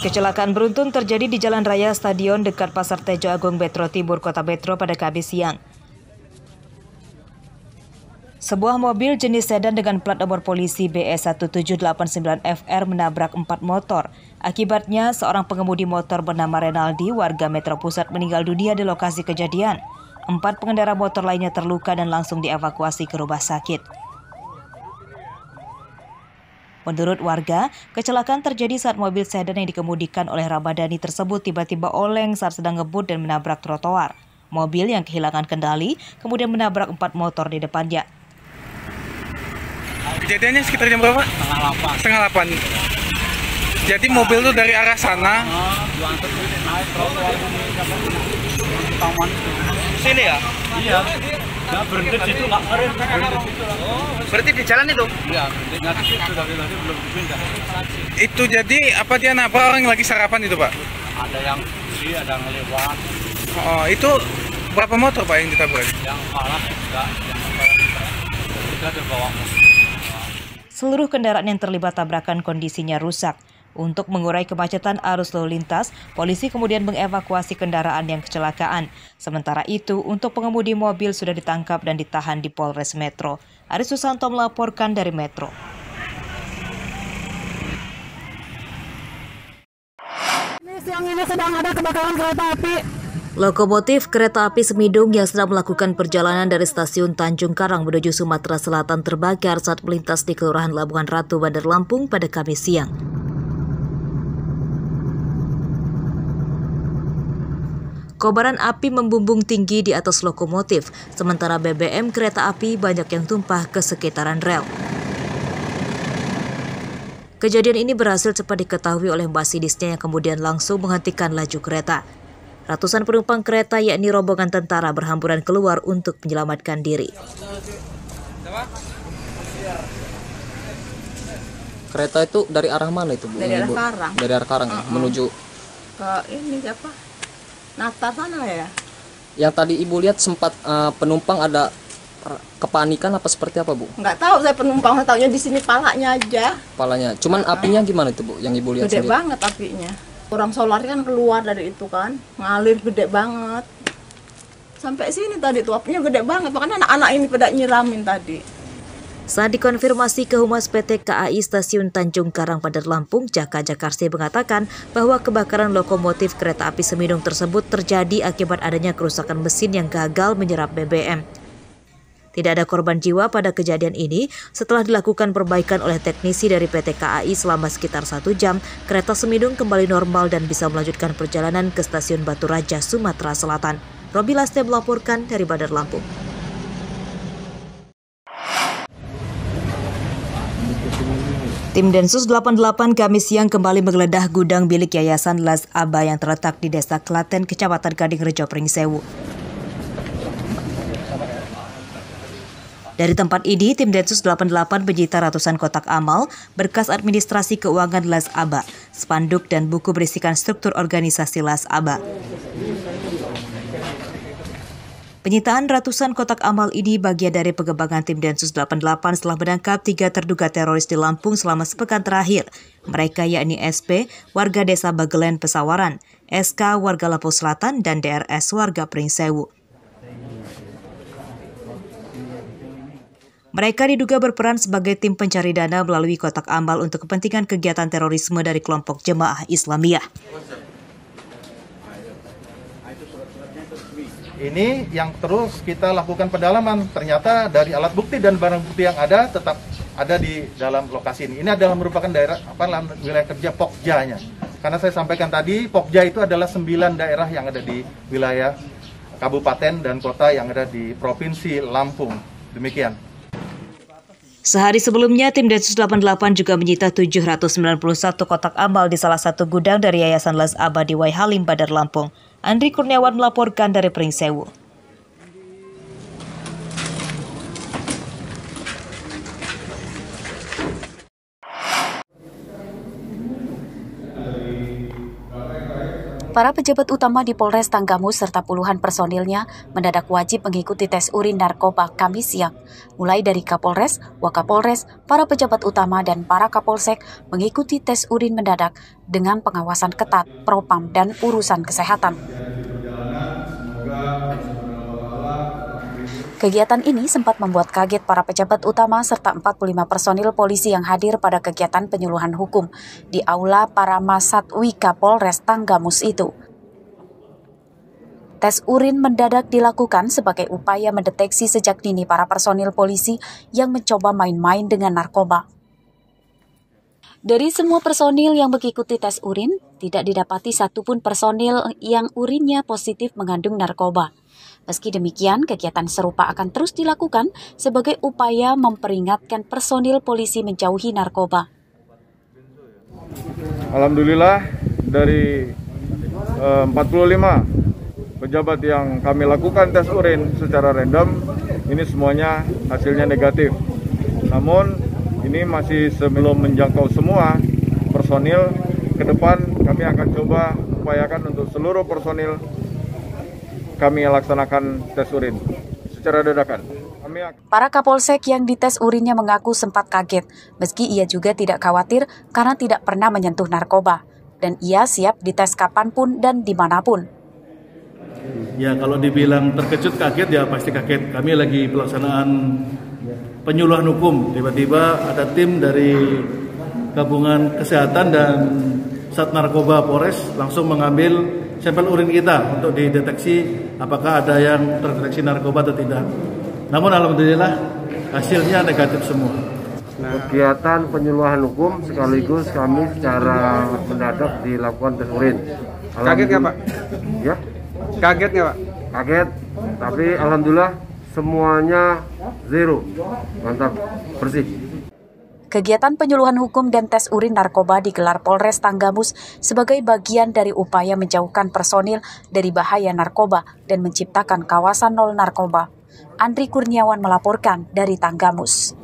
Kecelakaan beruntun terjadi di Jalan Raya Stadion dekat Pasar Tejo Agung Betro Timur, Kota Betro pada Kamis siang. Sebuah mobil jenis sedan dengan plat nomor polisi BE1789FR menabrak 4 motor. Akibatnya, seorang pengemudi motor bernama Renaldi, warga Metro Pusat, meninggal dunia di lokasi kejadian. 4 pengendara motor lainnya terluka dan langsung dievakuasi ke rumah sakit. Menurut warga, kecelakaan terjadi saat mobil sedan yang dikemudikan oleh Ramadhani tersebut tiba-tiba oleng saat sedang ngebut dan menabrak trotoar. Mobil yang kehilangan kendali kemudian menabrak 4 motor di depannya. Kejadiannya sekitar jam berapa? Setengah 8. Jadi mobil itu dari arah sana. Sini ya? Iya. Nggak berhenti di situ, nggak keren. Berarti di jalan itu? Iya, berhentinya di situ dari tadi belum dipindah. Itu jadi apa dia nabrak orang yang lagi sarapan itu, Pak? Ada yang sih, ada yang lewat. Oh, itu berapa motor, Pak, yang ditabrak? Yang parah juga, juga terbawa motor. Seluruh kendaraan yang terlibat tabrakan kondisinya rusak. Untuk mengurai kemacetan arus lalu lintas, polisi kemudian mengevakuasi kendaraan yang kecelakaan. Sementara itu, untuk pengemudi mobil sudah ditangkap dan ditahan di Polres Metro. Aris Susanto melaporkan dari Metro. Siang ini sedang ada kebakaran kereta api. Lokomotif kereta api Semidung yang sedang melakukan perjalanan dari stasiun Tanjung Karang menuju Sumatera Selatan terbakar saat melintas di Kelurahan Labuhan Ratu, Bandar Lampung pada Kamis siang. Kobaran api membumbung tinggi di atas lokomotif, sementara BBM kereta api banyak yang tumpah ke sekitaran rel. Kejadian ini berhasil cepat diketahui oleh masinistnya yang kemudian langsung menghentikan laju kereta. Ratusan penumpang kereta yakni rombongan tentara berhamburan keluar untuk menyelamatkan diri. Kereta itu dari arah mana itu, Bu? Dari arah Karang. Dari arah Karang menuju Ke ini siapa? Natar sana ya? yang tadi Ibu lihat sempat penumpang ada kepanikan apa seperti apa, Bu? Nggak tahu saya penumpang, saya taunya di sini palanya aja. Kepalanya. Cuman apinya gimana itu, Bu? Yang Ibu lihat Gede sendiri? banget apinya. Orang solar kan keluar dari itu kan, ngalir gede banget. Sampai sini tadi tuh apinya gede banget, makanya anak-anak ini pada nyiramin tadi. Saat dikonfirmasi ke Humas PT KAI Stasiun Tanjung Karang, Bandar Lampung, Jaka Jakarsi mengatakan bahwa kebakaran lokomotif kereta api Semidung tersebut terjadi akibat adanya kerusakan mesin yang gagal menyerap BBM. Tidak ada korban jiwa pada kejadian ini. Setelah dilakukan perbaikan oleh teknisi dari PT KAI selama sekitar 1 jam, kereta Semidung kembali normal dan bisa melanjutkan perjalanan ke Stasiun Batu Raja, Sumatera Selatan. Robi Laste melaporkan dari Bandar Lampung. Tim Densus 88 Kamis siang kembali menggeledah gudang milik Yayasan Las Aba yang terletak di Desa Klaten, Kecamatan Gadingrejo, Pringsewu. Dari tempat ini, tim Densus 88 menyita ratusan kotak amal, berkas administrasi keuangan Las Aba, spanduk dan buku berisikan struktur organisasi Las Aba. Penyitaan ratusan kotak amal ini bagian dari pengembangan tim Densus 88 setelah menangkap 3 terduga teroris di Lampung selama sepekan terakhir. Mereka yakni SP, warga desa Bagelen, Pesawaran, SK, warga Lampung Selatan, dan DRS, warga Pringsewu. Mereka diduga berperan sebagai tim pencari dana melalui kotak amal untuk kepentingan kegiatan terorisme dari kelompok Jemaah Islamiyah. Ini yang terus kita lakukan pendalaman. Ternyata dari alat bukti dan barang bukti yang ada tetap ada di dalam lokasi ini. Ini adalah merupakan daerah wilayah kerja Pokja-nya. Karena saya sampaikan tadi, Pokja itu adalah 9 daerah yang ada di wilayah kabupaten dan kota yang ada di Provinsi Lampung. Demikian. Sehari sebelumnya, tim Densus 88 juga menyita 791 kotak amal di salah satu gudang dari Yayasan Las Aba di Waihalim, Bandar Lampung. Andri Kurniawan melaporkan dari Pringsewu. Para pejabat utama di Polres Tanggamus serta puluhan personilnya mendadak wajib mengikuti tes urin narkoba Kamis siang. Mulai dari Kapolres, Wakapolres, para pejabat utama dan para Kapolsek mengikuti tes urin mendadak dengan pengawasan ketat, propam, dan urusan kesehatan. Kegiatan ini sempat membuat kaget para pejabat utama serta 45 personil polisi yang hadir pada kegiatan penyuluhan hukum di Aula Paramasatwika Polres Tanggamus itu. Tes urin mendadak dilakukan sebagai upaya mendeteksi sejak dini para personil polisi yang mencoba main-main dengan narkoba. Dari semua personil yang mengikuti tes urin, tidak didapati satupun personil yang urinnya positif mengandung narkoba. Meski demikian, kegiatan serupa akan terus dilakukan sebagai upaya memperingatkan personil polisi menjauhi narkoba. Alhamdulillah, dari 45 pejabat yang kami lakukan tes urin secara random, ini semuanya hasilnya negatif. Namun, ini masih sebelum menjangkau semua personil, ke depan kami akan coba upayakan untuk seluruh personil kami laksanakan tes urin secara dadakan. Para Kapolsek yang dites urinnya mengaku sempat kaget, meski ia juga tidak khawatir karena tidak pernah menyentuh narkoba, dan ia siap dites kapanpun dan dimanapun. Ya, kalau dibilang terkejut kaget, ya pasti kaget. Kami lagi pelaksanaan penyuluhan hukum, tiba-tiba ada tim dari gabungan kesehatan dan Sat Narkoba Polres langsung mengambil sampel urin kita untuk dideteksi apakah ada yang terdeteksi narkoba atau tidak. Namun alhamdulillah hasilnya negatif semua. Kegiatan penyuluhan hukum sekaligus kami secara mendadak dilakukan tes urin. Kaget nggak Pak? Ya. Kaget nggak Pak? Kaget, tapi alhamdulillah semuanya zero. Mantap, bersih. Kegiatan penyuluhan hukum dan tes urin narkoba digelar Polres Tanggamus sebagai bagian dari upaya menjauhkan personil dari bahaya narkoba dan menciptakan kawasan nol narkoba. Andri Kurniawan melaporkan dari Tanggamus.